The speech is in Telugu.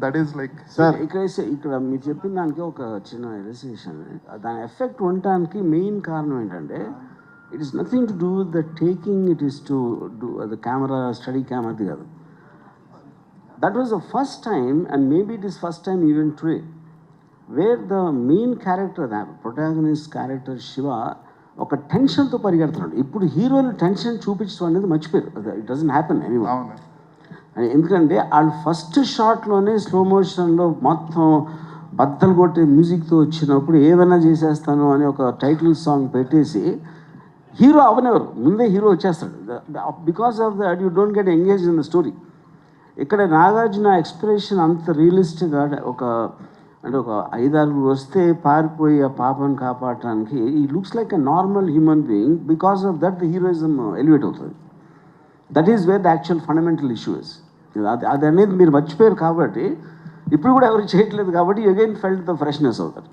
దట్ ఈస్ లైక్ సార్ ఇక్కడ మీరు చెప్పిన దానికి ఒక చిన్న రిలేషన్, దాని ఎఫెక్ట్ ఉండటానికి మెయిన్ కారణం ఏంటంటే it is nothing to do with the taking, it is to do the camera study కెమెరాది కాదు. That was the first time and maybe it is first time even today where the main character, protagonist character Shiva ఒక టెన్షన్తో పరిగెడుతున్నాడు. ఇప్పుడు హీరోలు టెన్షన్ చూపించడం అనేది మర్చిపోయారు. It doesn't happen anyway. ఎందుకంటే వాళ్ళు ఫస్ట్ షాట్లోనే స్లో మోషన్లో మొత్తం బద్దలు కొట్టే మ్యూజిక్తో వచ్చినప్పుడు ఏమైనా చేసేస్తాను అని ఒక టైటిల్ సాంగ్ పెట్టేసి హీరో అవనెవరు, ముందే హీరో వచ్చేస్తాడు. Because of that you don't get engage in the story. ఇక్కడ నాగార్జున ఎక్స్ప్రెషన్ అంత రియలిస్టిక్గా ఒక 5-6 వస్తే పారిపోయి ఆ పాపను కాపాడటానికి ఈ looks like a normal human being. Because of that the heroism elevate అవుతుంది. That is where the actual fundamental issue is. అది అనేది మీరు మర్చిపోయారు కాబట్టి ఇప్పుడు కూడా ఎవరు చేయట్లేదు కాబట్టి అగైన్ ఫెల్ట్ ద ఫ్రెష్నెస్ అవుతారు.